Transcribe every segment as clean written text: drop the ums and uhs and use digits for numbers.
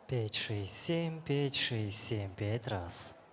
567, 5 раз.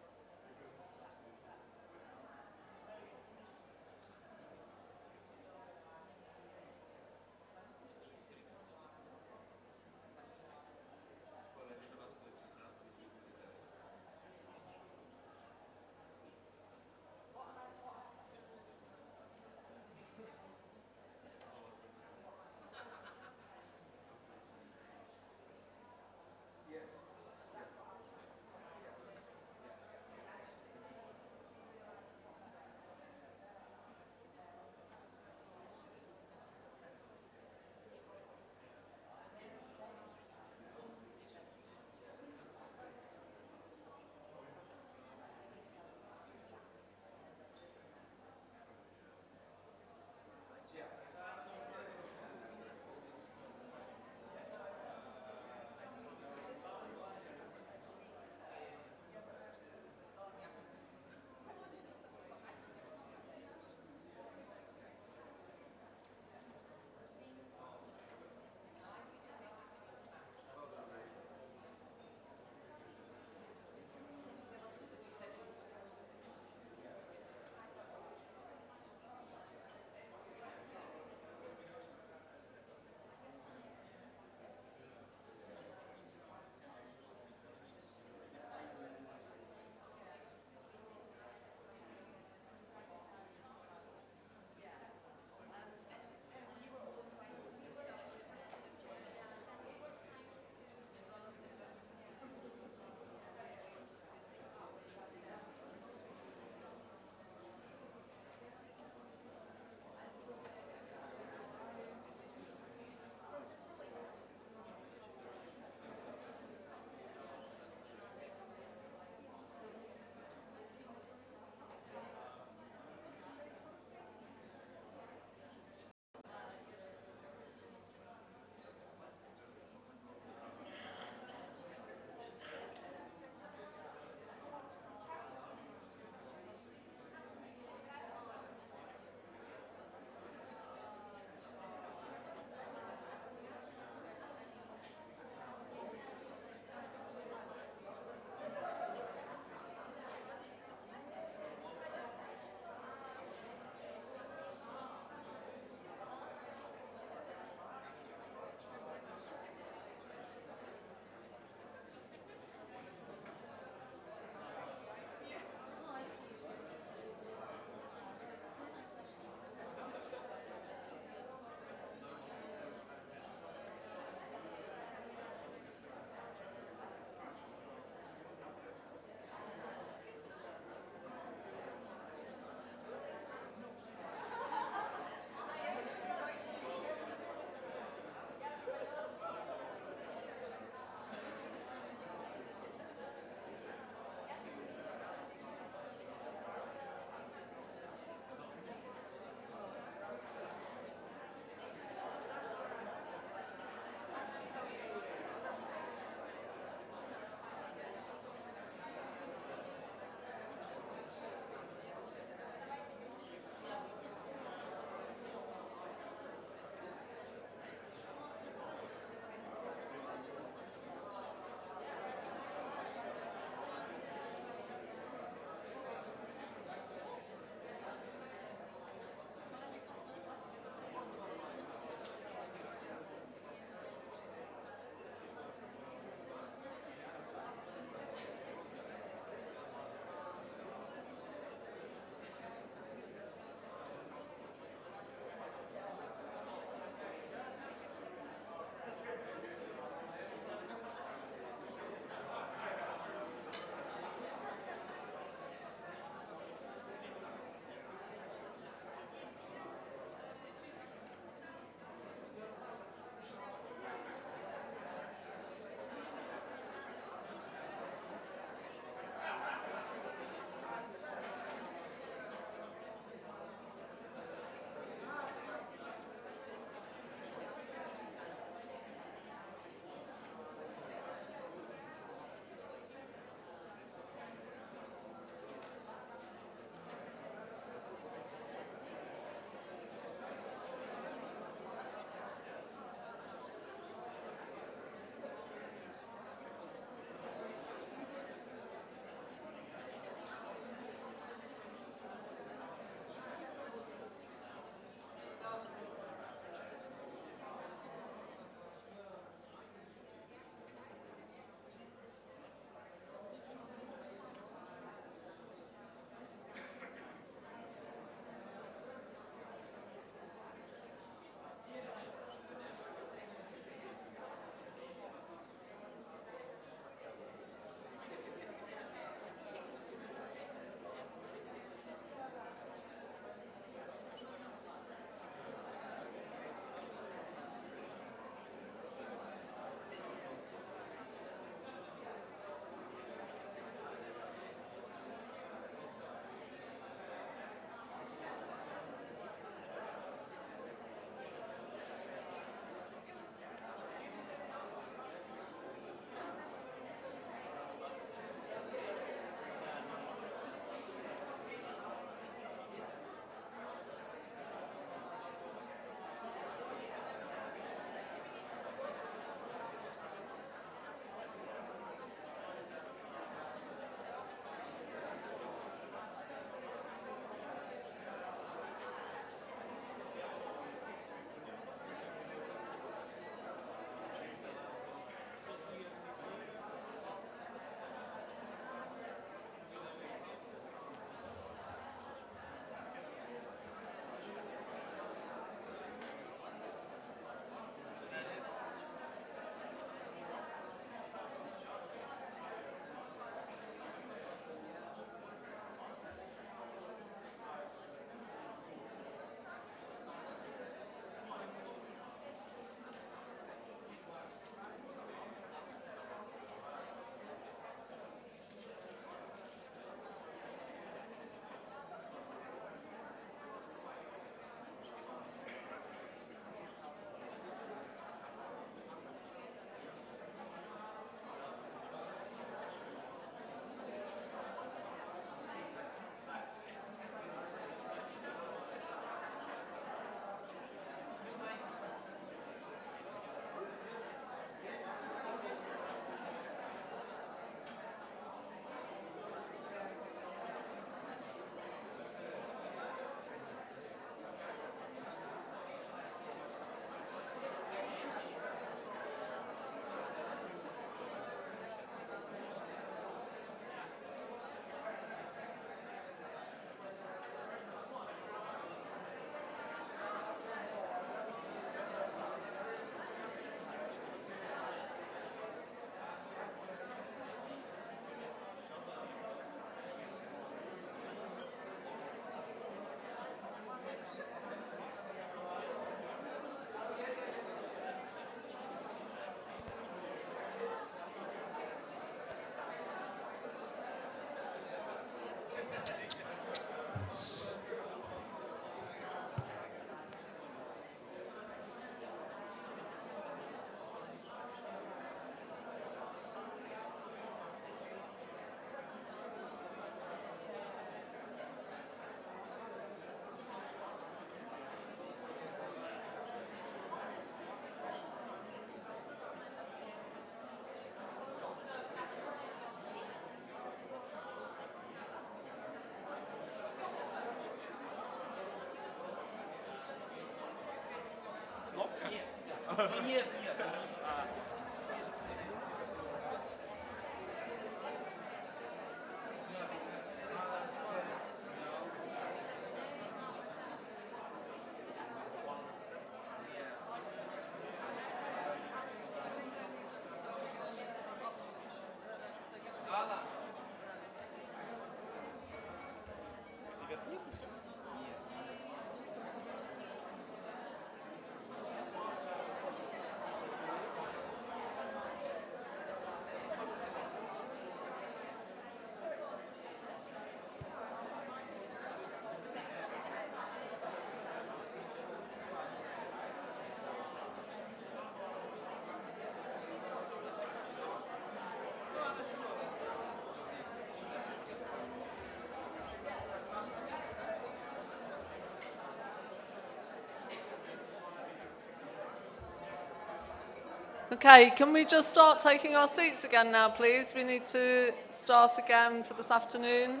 Okay, can we just start taking our seats again now, please? We need to start again for this afternoon.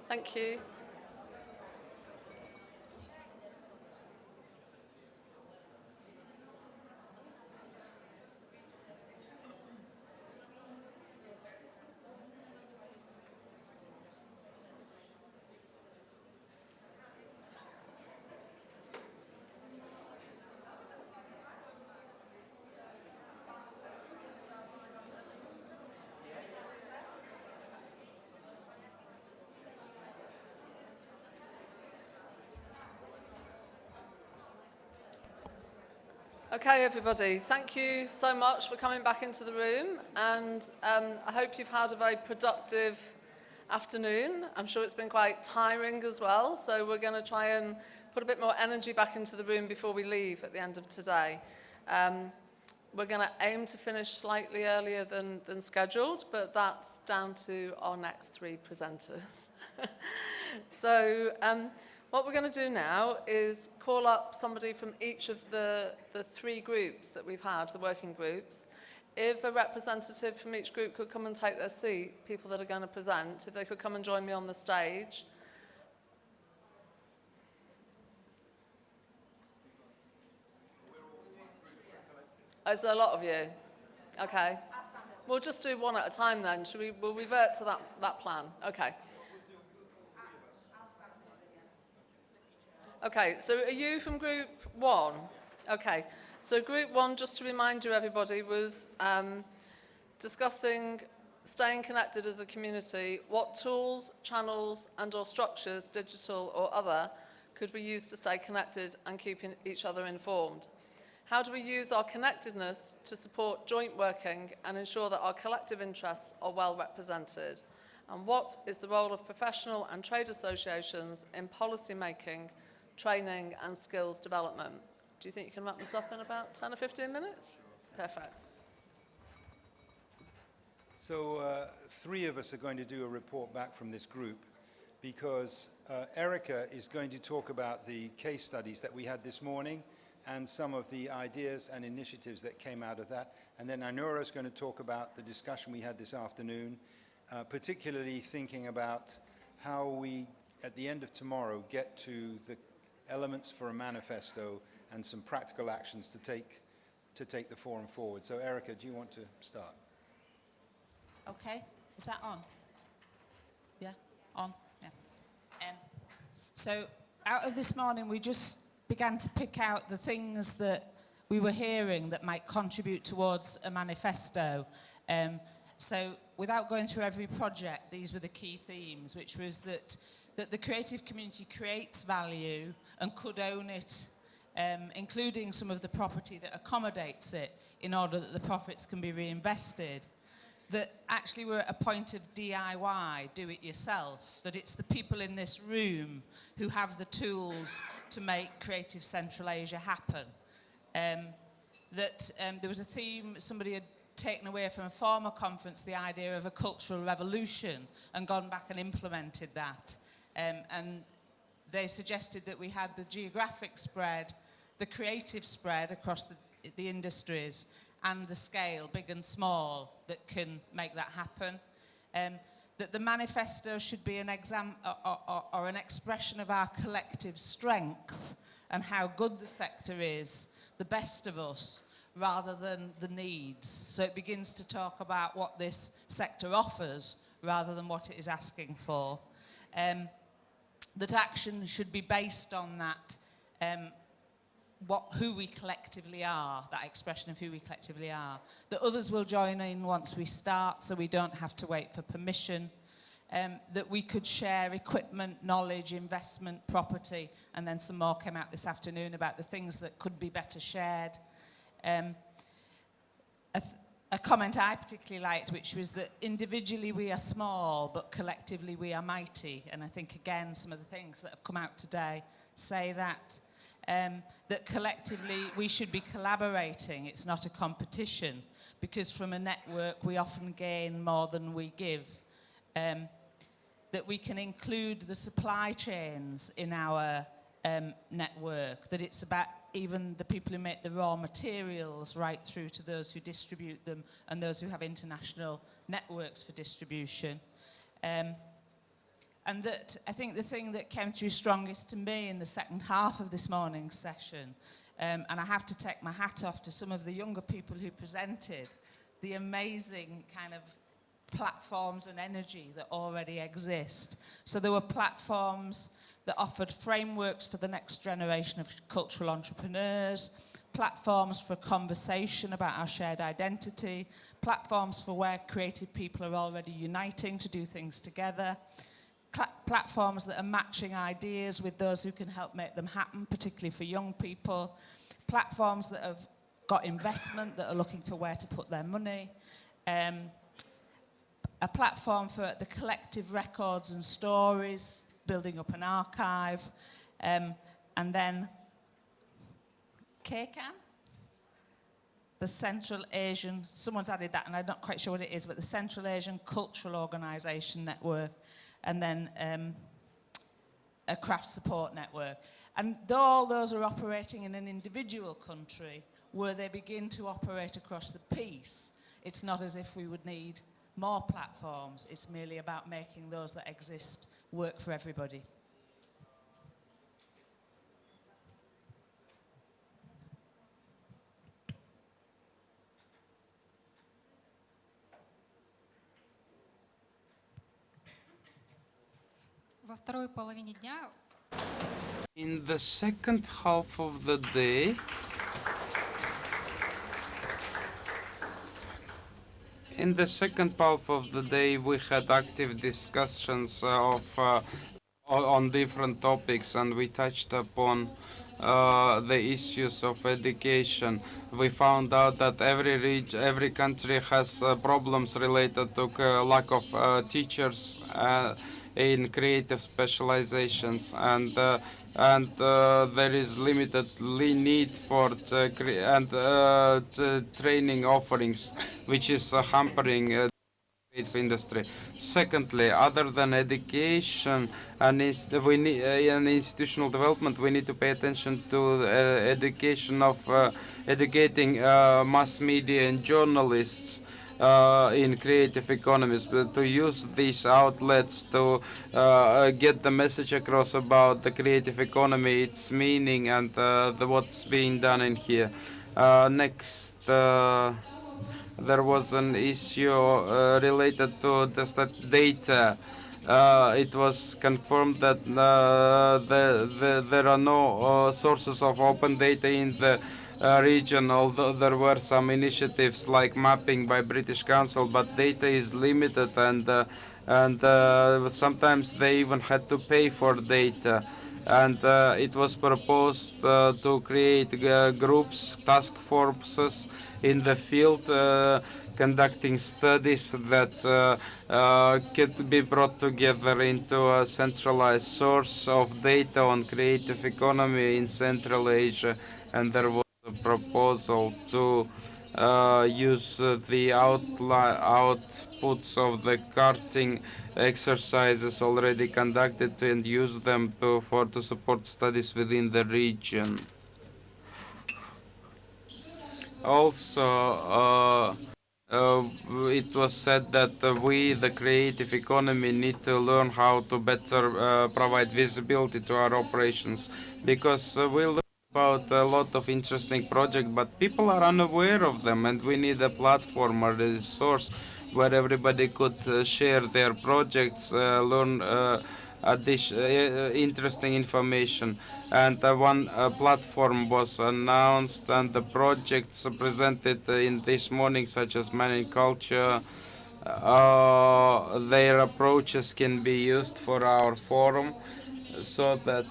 Thank you. Okay, everybody, thank you so much for coming back into the room, and I hope you've had a very productive afternoon. I'm sure it's been quite tiring as well, so we're going to try and put a bit more energy back into the room before we leave at the end of today. We're going to aim to finish slightly earlier than scheduled, but that's down to our next three presenters. So, what we're going to do now is call up somebody from each of the three groups that we've had, the working groups. If a representative from each group could come and take their seat, people that are going to present, if they could come and join me on the stage. Is there a lot of you? Okay. We'll just do one at a time then. We'll revert to that plan. Okay. Okay, so are you from group one? Okay, so group one, just to remind you everybody, was discussing staying connected as a community. What tools, channels and or structures, digital or other, could we use to stay connected and keep each other informed? How do we use our connectedness to support joint working and ensure that our collective interests are well represented? And what is the role of professional and trade associations in policy making, training and skills development? Do you think you can wrap this up in about 10 or 15 minutes? Perfect. So three of us are going to do a report back from this group because Erica is going to talk about the case studies that we had this morning and some of the ideas and initiatives that came out of that. And then Anura is going to talk about the discussion we had this afternoon, particularly thinking about how we, at the end of tomorrow, get to the elements for a manifesto and some practical actions to take the forum forward. So Erica, do you want to start? Okay, is that on? Yeah, on, yeah. So out of this morning, we just began to pick out the things that we were hearing that might contribute towards a manifesto. So without going through every project, these were the key themes, which was that the creative community creates value and could own it, including some of the property that accommodates it in order that the profits can be reinvested. that actually we're at a point of DIY, do it yourself, that it's the people in this room who have the tools to make Creative Central Asia happen. There was a theme, somebody had taken away from a former conference, the idea of a cultural revolution, and gone back and implemented that. And they suggested that we had the geographic spread, the creative spread across the industries, and the scale, big and small, that can make that happen. That the manifesto should be an or an expression of our collective strength and how good the sector is, the best of us, rather than the needs. So it begins to talk about what this sector offers rather than what it is asking for. That action should be based on that, who we collectively are, that expression of who we collectively are. That others will join in once we start, so we don't have to wait for permission. That we could share equipment, knowledge, investment, property, and then some more came out this afternoon about the things that could be better shared. A comment I particularly liked, which was that individually we are small, but collectively we are mighty. And I think, again, some of the things that have come out today say that. That collectively we should be collaborating, it's not a competition, because from a network we often gain more than we give. That we can include the supply chains in our network, that it's about even the people who make the raw materials right through to those who distribute them and those who have international networks for distribution. And that I think the thing that came through strongest to me in the second half of this morning's session, and I have to take my hat off to some of the younger people who presented, the amazing kind of platforms and energy that already exist. So there were platforms that offered frameworks for the next generation of cultural entrepreneurs, platforms for conversation about our shared identity, platforms for where creative people are already uniting to do things together, platforms that are matching ideas with those who can help make them happen, particularly for young people, platforms that have got investment, that are looking for where to put their money, a platform for the collective records and stories, building up an archive, and then KCAN, the Central Asian, someone's added that and I'm not quite sure what it is, but the Central Asian Cultural Organisation Network, and then a craft support network. And all those are operating in an individual country where they begin to operate across the piece. It's not as if we would need more platforms, it's merely about making those that exist work for everybody. Во второй половине дня In the second half of the day, we had active discussions on different topics, and we touched upon the issues of education. We found out that every country has problems related to lack of teachers in creative specializations, and there is limited need for training offerings, which is hampering creative industry. Secondly, other than education and institutional development, we need to pay attention to education of educating mass media and journalists in creative economies, but to use these outlets to get the message across about the creative economy, its meaning, and what's being done in here. Next, there was an issue related to the data. It was confirmed that there are no sources of open data in the region, although there were some initiatives like mapping by British Council, but data is limited, and sometimes they even had to pay for data. and it was proposed to create groups, task forces in the field, conducting studies that could be brought together into a centralized source of data on creative economy in Central Asia, and there was a proposal to use the outputs of the karting exercises already conducted and use them to support studies within the region. Also, it was said that we, the creative economy, need to learn how to better provide visibility to our operations, because we learn about a lot of interesting projects, but people are unaware of them, and we need a platform or a resource where everybody could share their projects, learn interesting information. And one platform was announced, and the projects presented in this morning, such as man in culture, their approaches can be used for our forum, so that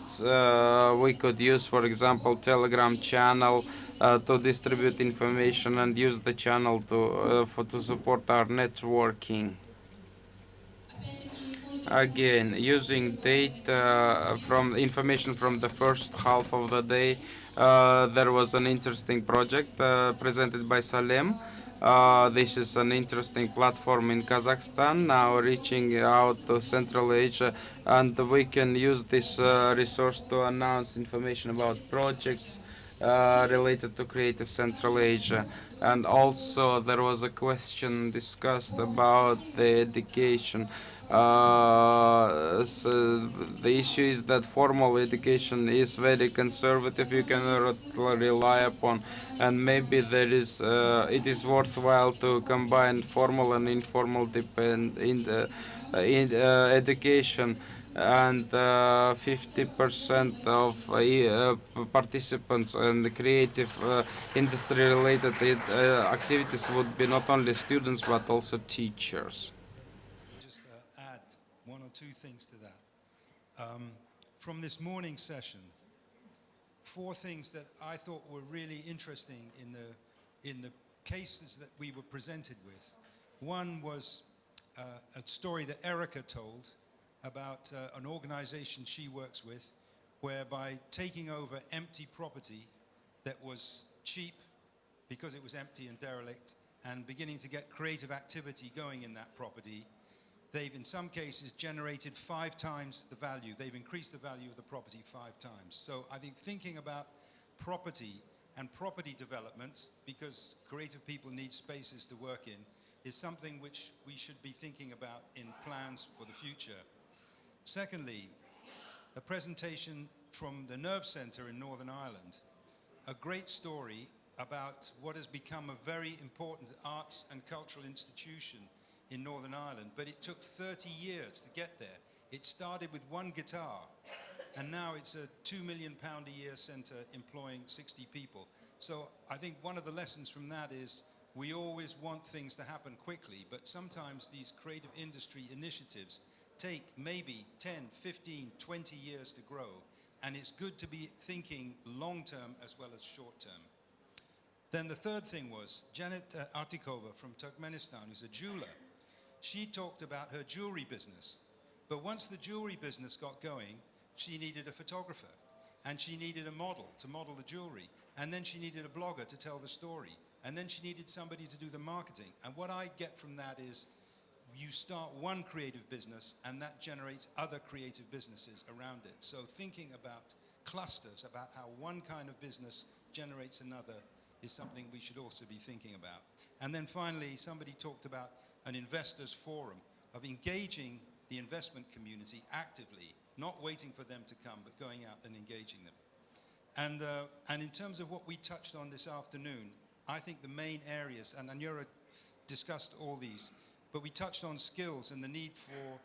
we could use, for example, Telegram channel to distribute information, and use the channel to support our networking. Again, using data from information from the first half of the day, there was an interesting project presented by Salem. This is an interesting platform in Kazakhstan, now reaching out to Central Asia, and we can use this resource to announce information about projects related to Creative Central Asia. And also there was a question discussed about the education. So the issue is that formal education is very conservative, you cannot rely upon, and maybe it is worthwhile to combine formal and informal education, and 50% of participants in the creative industry related activities would be not only students but also teachers. Just add one or two things to that. From this morning's session, 4 things that I thought were really interesting in the cases that we were presented with. One was a story that Erica told about an organization she works with, whereby taking over empty property that was cheap because it was empty and derelict, and beginning to get creative activity going in that property, they've in some cases generated 5 times the value. They've increased the value of the property 5 times. So I think thinking about property and property development, because creative people need spaces to work in, is something which we should be thinking about in plans for the future. Secondly, a presentation from the Nerve Centre in Northern Ireland, a great story about what has become a very important arts and cultural institution in Northern Ireland, but it took 30 years to get there. It started with 1 guitar, and now it's a £2 million a year centre employing 60 people. So I think one of the lessons from that is we always want things to happen quickly, but sometimes these creative industry initiatives take maybe 10, 15, 20 years to grow, and it's good to be thinking long-term as well as short-term. Then the third thing was Janet Artikova from Turkmenistan, who's a jeweler. She talked about her jewelry business, but once the jewelry business got going, she needed a photographer, and she needed a model to model the jewelry, and then she needed a blogger to tell the story, and then she needed somebody to do the marketing. And what I get from that is you start one creative business and that generates other creative businesses around it. So thinking about clusters, about how one kind of business generates another, is something we should also be thinking about. And then finally, somebody talked about an investors forum, of engaging the investment community actively, not waiting for them to come, but going out and engaging them. And in terms of what we touched on this afternoon, I think the main areas, and Anura discussed all these, but we touched on skills and the need for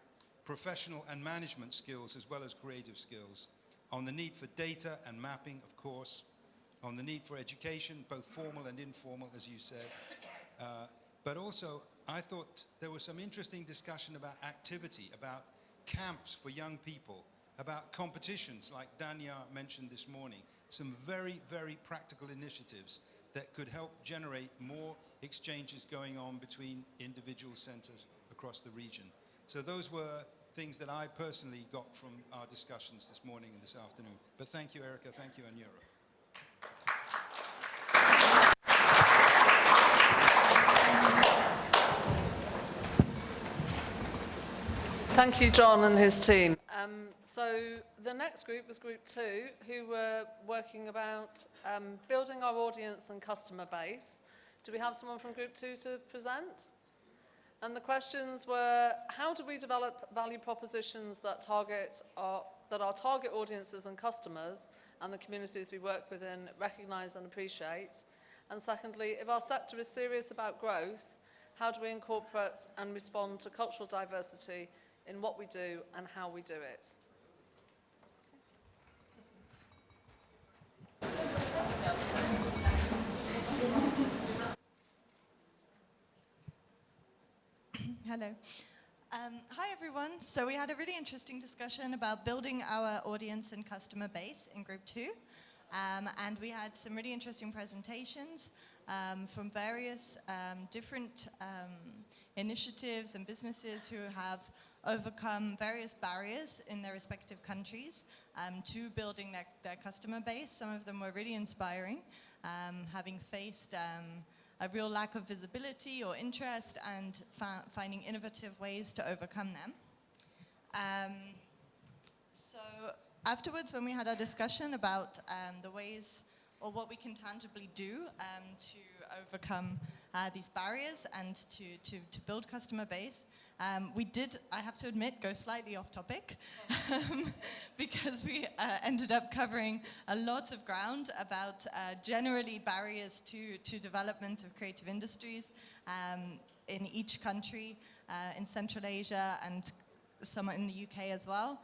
professional and management skills as well as creative skills, on the need for data and mapping, of course, on the need for education, both formal and informal, as you said. But also, I thought there was some interesting discussion about activity, about camps for young people, about competitions like Danya mentioned this morning, some very, very practical initiatives that could help generate more exchanges going on between individual centers across the region. So those were things that I personally got from our discussions this morning and this afternoon. But thank you, Erica. Thank you, Anura. Thank you, John and his team. So the next group was Group 2, who were working about building our audience and customer base. Do we have someone from Group 2 to present? And the questions were, how do we develop value propositions that our target audiences and customers and the communities we work within recognise and appreciate? And secondly, if our sector is serious about growth, how do we incorporate and respond to cultural diversity in what we do and how we do it? Hello. Hi, everyone. So we had a really interesting discussion about building our audience and customer base in Group 2. And we had some really interesting presentations from various different initiatives and businesses who have overcome various barriers in their respective countries to building their customer base. Some of them were really inspiring, having faced a real lack of visibility or interest and finding innovative ways to overcome them. So afterwards, when we had our discussion about the ways or what we can tangibly do to overcome these barriers and to build customer base, we did, I have to admit, go slightly off topic because we ended up covering a lot of ground about generally barriers to development of creative industries in each country, in Central Asia and some in the UK as well.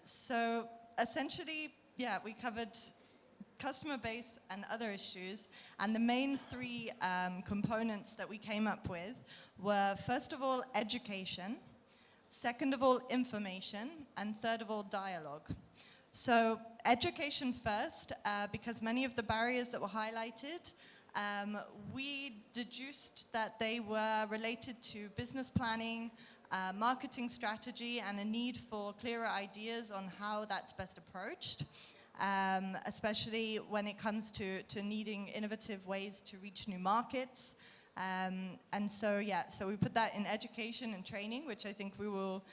So essentially, yeah, we covered customer-based and other issues, and the main three components that we came up with were, first of all, education, second of all, information, and third of all, dialogue. So education first, because many of the barriers that were highlighted, we deduced that they were related to business planning, marketing strategy, and a need for clearer ideas on how that's best approached. Especially when it comes to needing innovative ways to reach new markets. And so, yeah, so we put that in education and training, which I think we will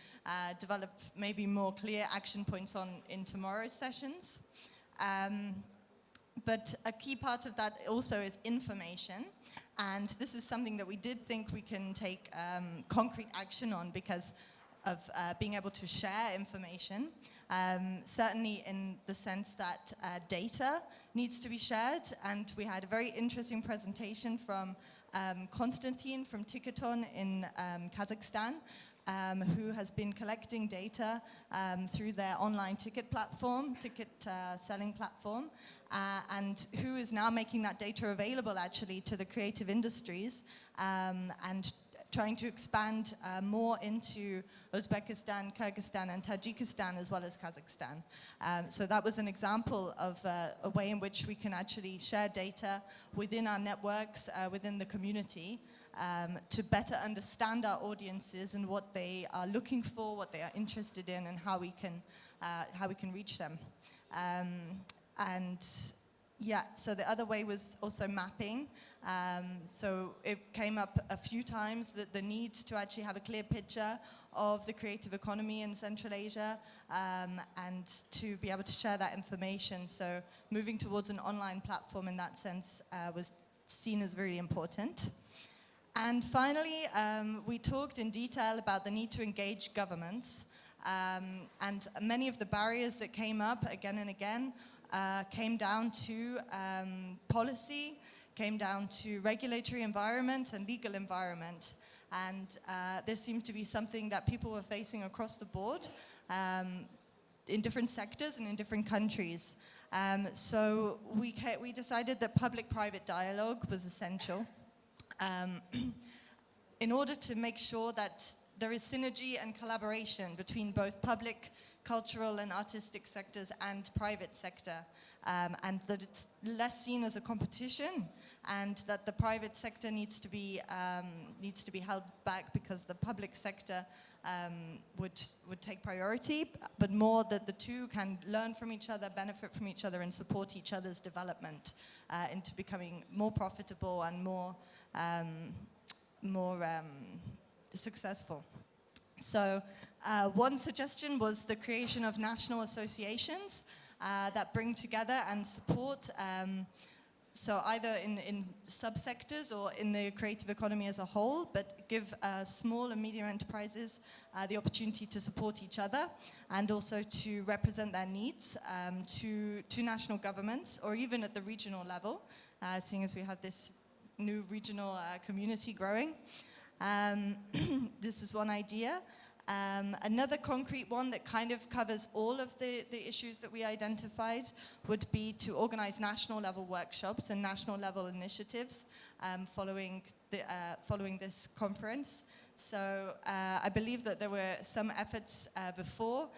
develop maybe more clear action points on in tomorrow's sessions. But a key part of that also is information. And this is something that we did think we can take concrete action on because of being able to share information. Certainly in the sense that data needs to be shared, and we had a very interesting presentation from Konstantin from Ticketon in Kazakhstan, who has been collecting data through their online ticket platform, selling platform, and who is now making that data available actually to the creative industries and trying to expand more into Uzbekistan, Kyrgyzstan, and Tajikistan, as well as Kazakhstan. So that was an example of a way in which we can actually share data within our networks, within the community, to better understand our audiences and what they are looking for, what they are interested in, and how we can reach them. And yeah, so the other way was also mapping. So it came up a few times that the need to actually have a clear picture of the creative economy in Central Asia and to be able to share that information. So moving towards an online platform in that sense was seen as really important. And finally, we talked in detail about the need to engage governments. And many of the barriers that came up again and again came down to policy, came down to regulatory environment and legal environment. And this seemed to be something that people were facing across the board in different sectors and in different countries. So we decided that public-private dialogue was essential in order to make sure that there is synergy and collaboration between both public, cultural and artistic sectors and private sector, and that it's less seen as a competition, and that the private sector needs to be held back because the public sector would take priority, but more that the two can learn from each other, benefit from each other, and support each other's development into becoming more profitable and more successful. So one suggestion was the creation of national associations that bring together and support, so either in subsectors or in the creative economy as a whole, but give small and medium enterprises the opportunity to support each other and also to represent their needs to national governments or even at the regional level, seeing as we have this new regional community growing. This was one idea. Another concrete one that kind of covers all of the issues that we identified would be to organize national level workshops and national level initiatives following this conference. So I believe that there were some efforts before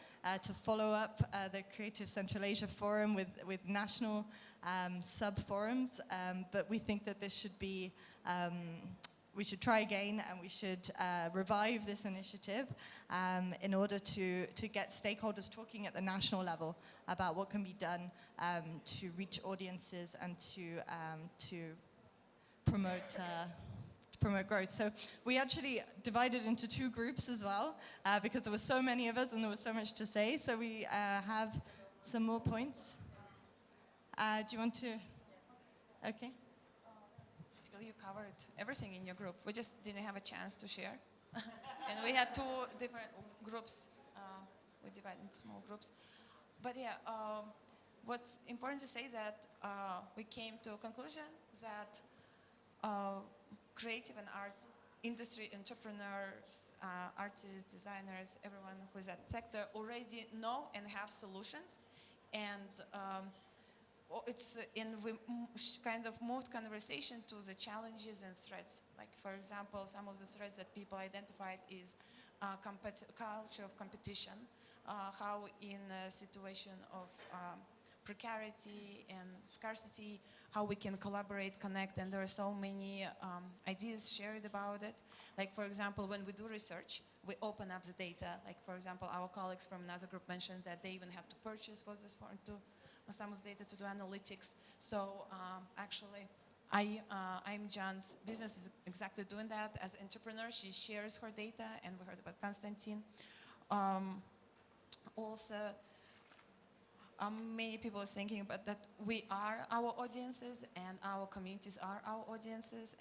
to follow up the Creative Central Asia Forum with national sub-forums, but we think that this should be we should try again, and we should revive this initiative in order to get stakeholders talking at the national level about what can be done to reach audiences and to promote growth. So we actually divided into two groups as well because there were so many of us and there was so much to say. So we have some more points. Do you want to? Okay. Basically, you covered everything in your group. We just didn't have a chance to share. And we had two different groups. We divided into small groups. But yeah, what's important to say that we came to a conclusion that creative and art industry entrepreneurs, artists, designers, everyone who's at sector already know and have solutions. And we kind of moved conversation to the challenges and threats. Like, for example, some of the threats that people identified is culture of competition, how in a situation of precarity and scarcity, how we can collaborate, connect, and there are so many ideas shared about it. Like, for example, when we do research, we open up the data. Like, for example, our colleagues from another group mentioned that they even have to purchase for this form to some of the data to do analytics. So actually, I'm Jan's business is exactly doing that. As an entrepreneur, she shares her data, and we heard about Konstantin. Also, many people are thinking about that we are our audiences and our communities are our audiences,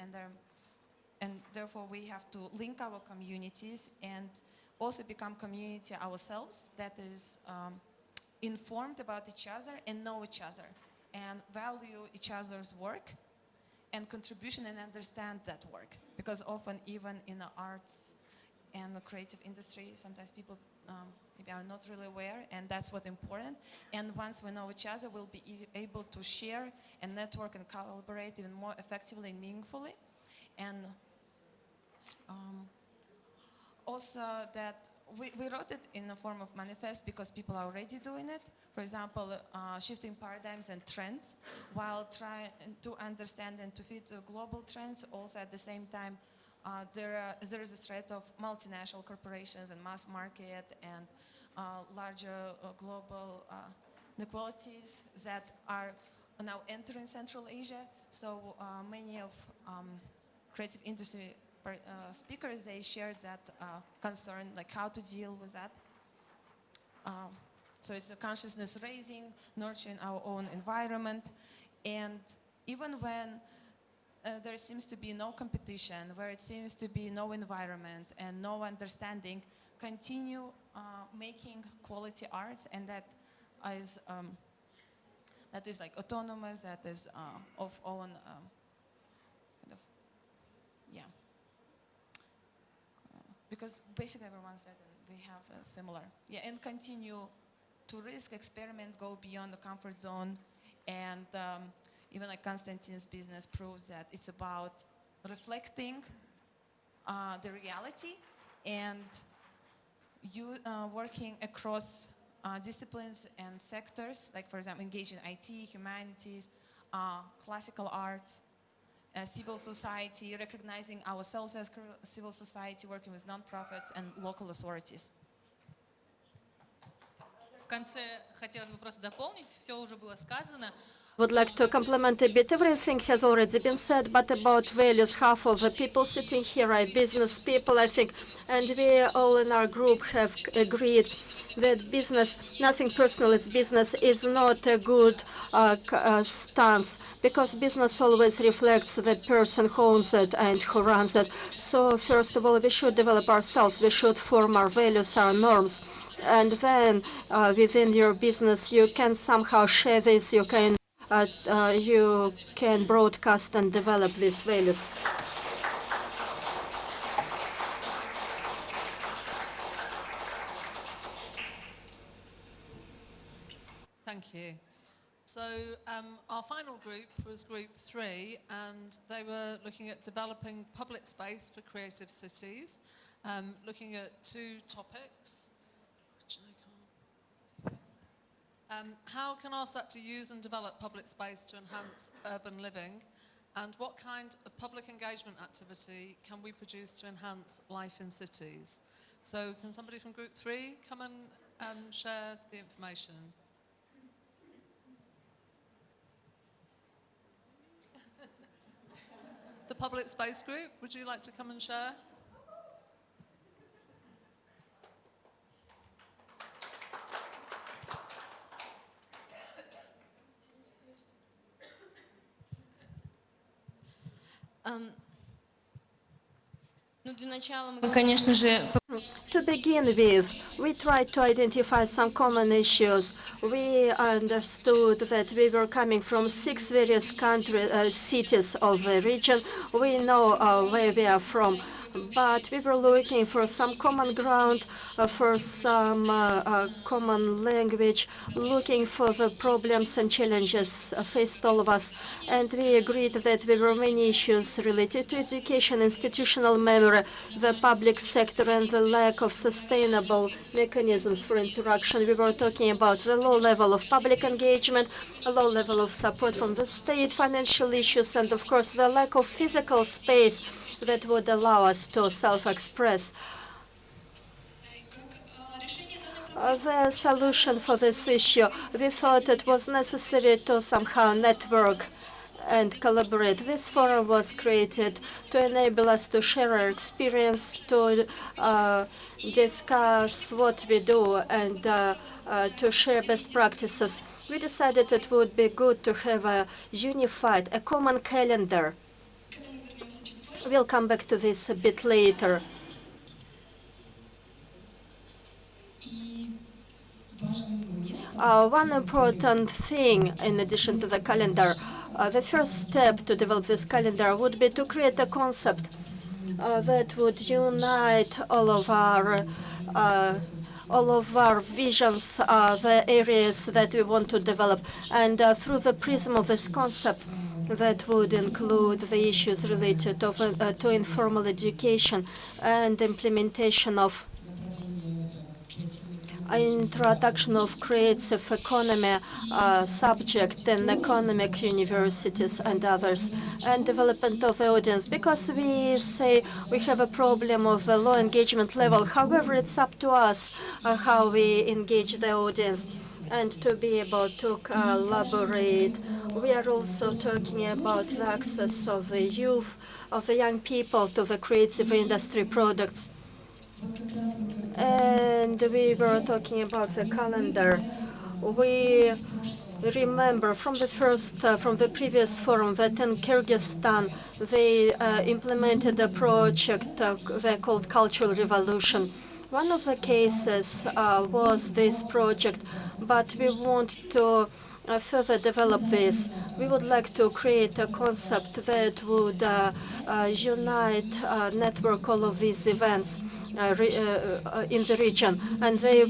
and therefore we have to link our communities and also become community ourselves that is informed about each other and know each other and value each other's work and contribution and understand that work. Because often even in the arts and the creative industry, sometimes people maybe are not really aware, and that's what's important. And once we know each other, we'll be able to share and network and collaborate even more effectively and meaningfully. And also that we wrote it in the form of manifest because people are already doing it. For example, shifting paradigms and trends while trying to understand and to fit global trends. Also at the same time, there is a threat of multinational corporations and mass market and larger global inequalities that are now entering Central Asia. So many of creative industry speakers, they shared that concern, like how to deal with that. So it's a consciousness raising, nurturing our own environment. And even when there seems to be no competition, where it seems to be no environment and no understanding, continue making quality arts, and that is like autonomous, that is of own kind of, yeah. Because basically everyone said we have a similar, yeah, and continue to risk, experiment, go beyond the comfort zone, and even like Konstantin's business proves that it's about reflecting the reality and you working across disciplines and sectors, like for example, engaged in IT, humanities, classical arts, civil society, recognizing ourselves as civil society, working with non-profits and local authorities. В конце хотелось бы просто дополнить, все уже было сказано. Would like to complement a bit. Everything has already been said, but about values, half of the people sitting here are business people, I think, and we all in our group have agreed that business, nothing personal, it's business, is not a good stance, because business always reflects the person who owns it and who runs it. So first of all, we should develop ourselves, we should form our values, our norms, and then within your business, you can somehow share this, you can broadcast and develop these values. Thank you. So our final group was group 3, and they were looking at developing public space for creative cities, looking at 2 topics. How can our sector use and develop public space to enhance urban living? And what kind of public engagement activity can we produce to enhance life in cities? So can somebody from group 3 come and share the information? The public space group, would you like to come and share? To begin with, we tried to identify some common issues. We understood that we were coming from 6 various cities of the region. We know where we are from, but we were looking for some common ground, for some common language, looking for the problems and challenges faced all of us. And we agreed that there were many issues related to education, institutional memory, the public sector, and the lack of sustainable mechanisms for interaction. We were talking about the low level of public engagement, a low level of support from the state, financial issues, and of course the lack of physical space that would allow us to self-express. The solution for this issue, we thought it was necessary to somehow network and collaborate. This forum was created to enable us to share our experience, to discuss what we do, and to share best practices. We decided it would be good to have a unified, a common calendar. We'll come back to this a bit later. One important thing, in addition to the calendar, the first step to develop this calendar would be to create a concept that would unite all of our visions, the areas that we want to develop, and through the prism of this concept, that would include the issues related to informal education and implementation of introduction of creative economy subject in economic universities and others, and development of the audience, because we say we have a problem of a low engagement level. However, it's up to us how we engage the audience and to be able to collaborate. We are also talking about the access of the youth, of the young people, to the creative industry products. And we were talking about the calendar. We remember from the previous forum that in Kyrgyzstan they implemented a project they called Cultural Revolution. One of the cases was this project, but we want to further develop this. We would like to create a concept that would unite, network all of these events in the region, and they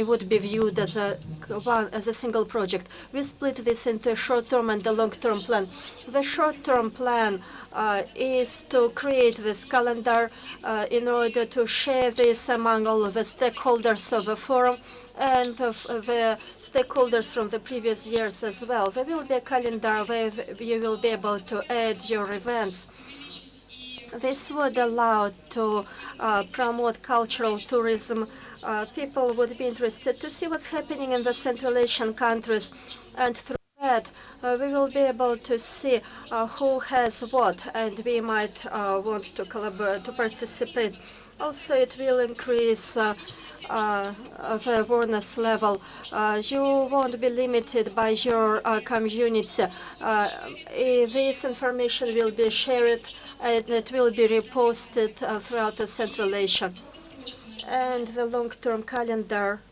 would be viewed as a one as a single project. We split this into a short-term and a long-term plan. The short-term plan is to create this calendar in order to share this among all of the stakeholders of the forum and the stakeholders from the previous years as well. There will be a calendar where you will be able to add your events. This would allow to promote cultural tourism. People would be interested to see what's happening in the Central Asian countries, and through that we will be able to see who has what, and we might want to collaborate, to participate. Also, it will increase the awareness level. You won't be limited by your community. This information will be shared and it will be reposted throughout the Central Asia. And the long-term calendar.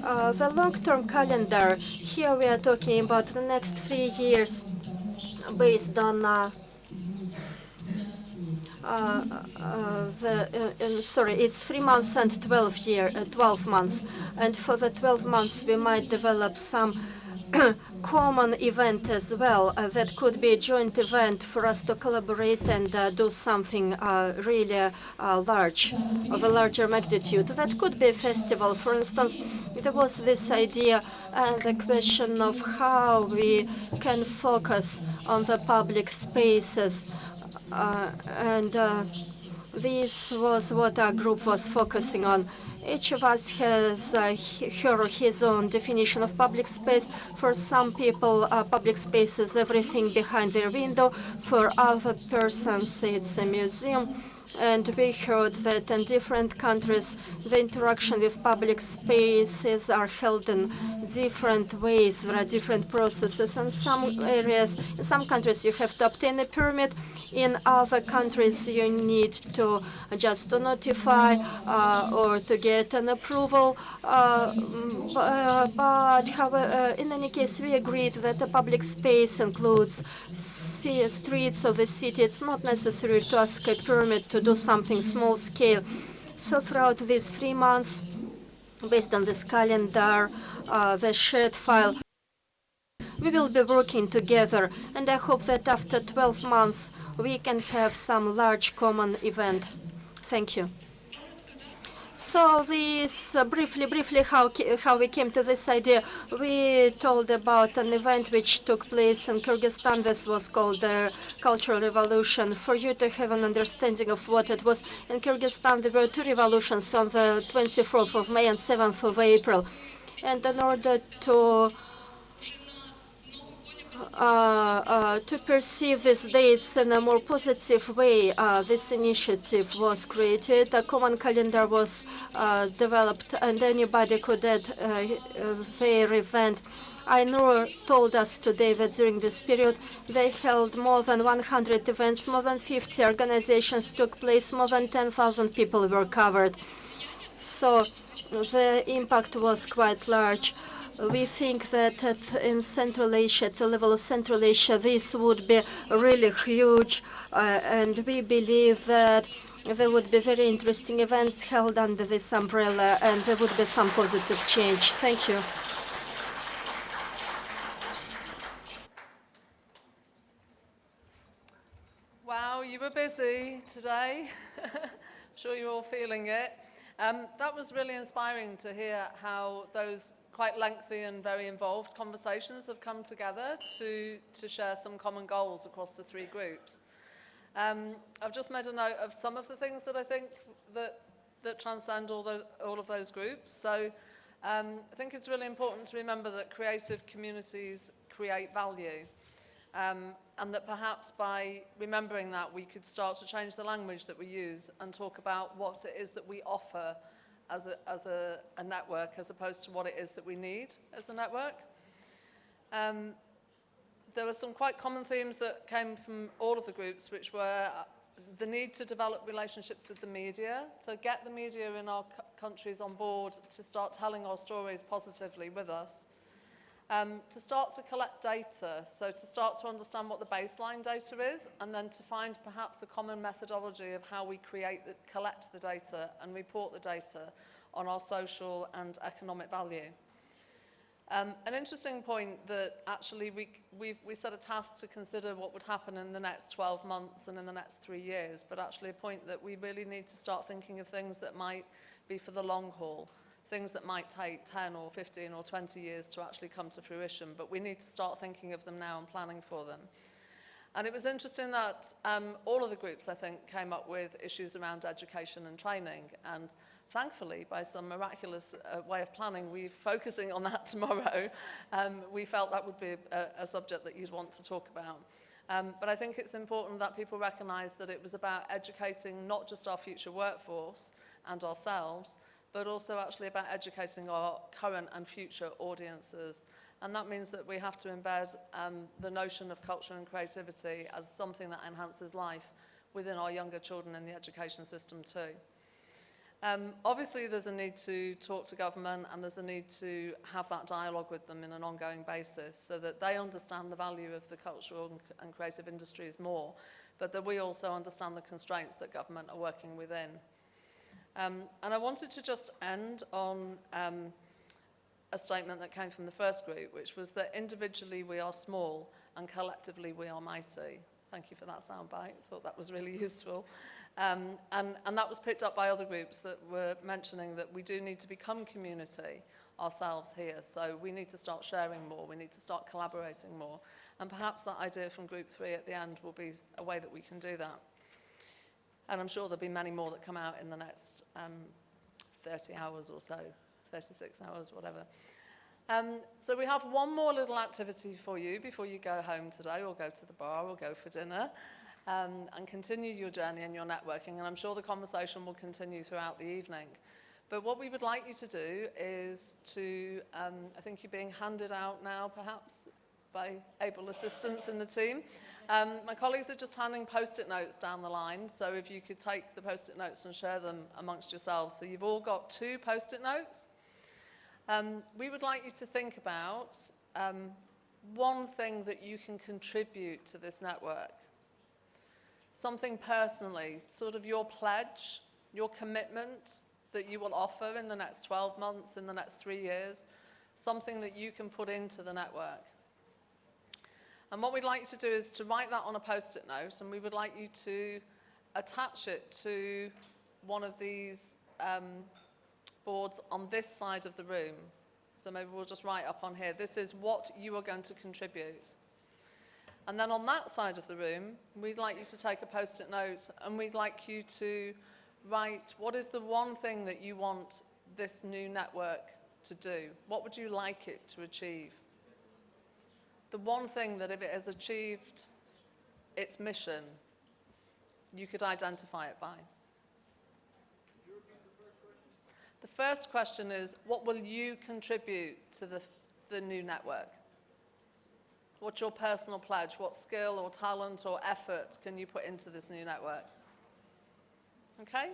The long-term calendar, here we are talking about the next 3 years based on sorry, it's 3 months and 12 months. And for the 12 months, we might develop some common event as well. That could be a joint event for us to collaborate and do something really large, of a larger magnitude. That could be a festival. For instance, there was this idea and the question of how we can focus on the public spaces. This was what our group was focusing on. Each of us has her or his own definition of public space. For some people, public space is everything behind their window. For other persons, it's a museum. And we heard that in different countries, the interaction with public spaces are held in different ways. There are different processes. In some areas, in some countries, you have to obtain a permit. In other countries, you need to just to notify or to get an approval. But however, in any case, we agreed that the public space includes streets of the city. It's not necessary to ask a permit to do something small scale. So throughout these 3 months, based on this calendar, the shared file, we will be working together, and I hope that after 12 months we can have some large common event. Thank you. So this briefly how we came to this idea. We told about an event which took place in Kyrgyzstan. This was called the Cultural Revolution. For you to have an understanding of what it was, in Kyrgyzstan there were 2 revolutions on the 24th of May and 7th of April. And in order to perceive these dates in a more positive way, this initiative was created. A common calendar was developed, and anybody could add their event. Ainur told us today that during this period, they held more than 100 events, more than 50 organizations took place, more than 10,000 people were covered. So the impact was quite large. We think that in Central Asia, at the level of Central Asia, this would be really huge, and we believe that there would be very interesting events held under this umbrella, and there would be some positive change. Thank you. Wow, you were busy today. I'm sure you're all feeling it. That was really inspiring to hear how those quite lengthy and very involved conversations have come together to share some common goals across the 3 groups. I've just made a note of some of the things that I think that transcend all of those groups. So I think it's really important to remember that creative communities create value. And that perhaps by remembering that, we could start to change the language that we use and talk about what it is that we offer as a network, as opposed to what it is that we need as a network. There were some quite common themes that came from all of the groups, which were the need to develop relationships with the media, to get the media in our countries on board to start telling our stories positively with us. To start to collect data, so to start to understand what the baseline data is, and then to find perhaps a common methodology of how we collect the data and report the data on our social and economic value. An interesting point that actually we set a task to consider what would happen in the next 12 months and in the next 3 years, but actually a point that we really need to start thinking of things that might be for the long haul, things that might take 10 or 15 or 20 years to actually come to fruition, but we need to start thinking of them now and planning for them. And it was interesting that all of the groups, I think, came up with issues around education and training. And thankfully, by some miraculous way of planning, we're focusing on that tomorrow. We felt that would be a subject that you'd want to talk about. But I think it's important that people recognise that it was about educating not just our future workforce and ourselves, but also actually about educating our current and future audiences. And that means that we have to embed the notion of culture and creativity as something that enhances life within our younger children in the education system too. Obviously, there's a need to talk to government, and there's a need to have that dialogue with them in an ongoing basis so that they understand the value of the cultural and creative industries more, but that we also understand the constraints that government are working within. And I wanted to just end on a statement that came from the first group, which was that individually we are small and collectively we are mighty. Thank you for that soundbite. I thought that was really useful. And that was picked up by other groups that were mentioning that we do need to become community ourselves here. So we need to start sharing more. We need to start collaborating more. And perhaps that idea from group 3 at the end will be a way that we can do that. And I'm sure there'll be many more that come out in the next 30 hours or so. 36 hours, whatever. So we have one more little activity for you before you go home today or go to the bar or go for dinner and continue your journey and your networking. And I'm sure the conversation will continue throughout the evening. But what we would like you to do is to, I think you're being handed out now perhaps by able assistants in the team. My colleagues are just handing post-it notes down the line. So if you could take the post-it notes and share them amongst yourselves. So you've all got 2 post-it notes. We would like you to think about one thing that you can contribute to this network. Something personally, sort of your pledge, your commitment that you will offer in the next 12 months, in the next 3 years, something that you can put into the network. And what we'd like you to do is to write that on a post-it note, and we would like you to attach it to one of these boards on this side of the room. So maybe we'll just write up on here, this is what you are going to contribute. And then on that side of the room, we'd like you to take a post-it note and we'd like you to write what is the one thing that you want this new network to do? What would you like it to achieve? The one thing that if it has achieved its mission, you could identify it by. The first question is, what will you contribute to the new network? What's your personal pledge? What skill or talent or effort can you put into this new network? Okay?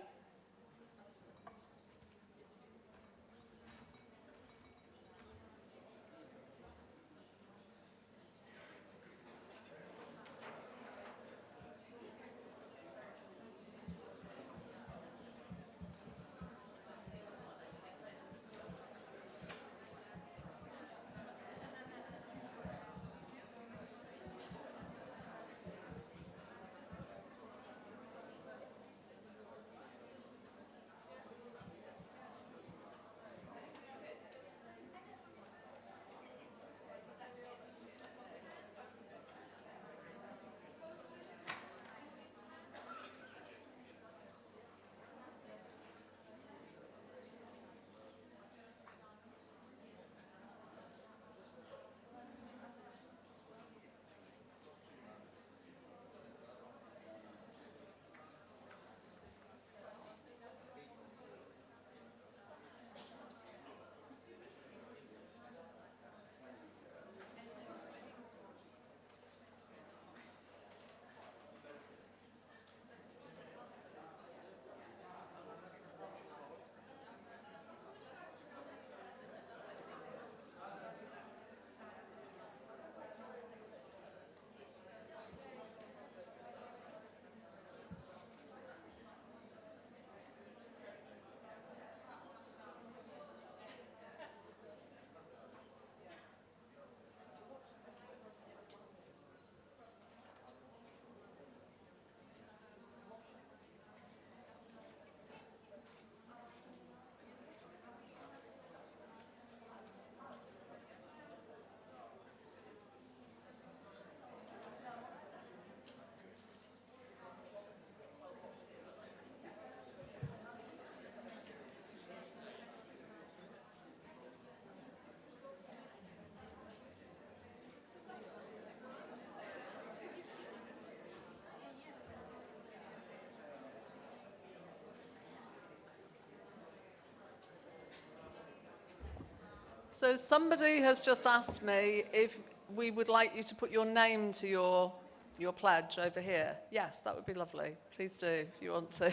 So somebody has just asked me if we would like you to put your name to your pledge over here. Yes, that would be lovely. Please do if you want to.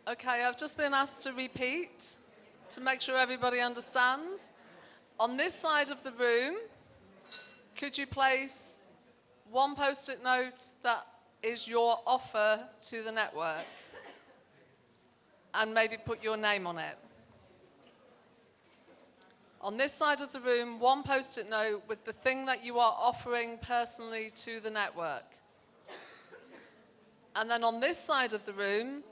Okay, I've just been asked to repeat to make sure everybody understands. On this side of the room, could you place one post-it note that is your offer to the network and maybe put your name on it? On this side of the room, one post-it note with the thing that you are offering personally to the network. And then on this side of the room,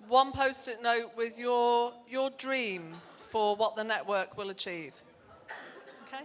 one post-it note with your dream for what the network will achieve. Okay?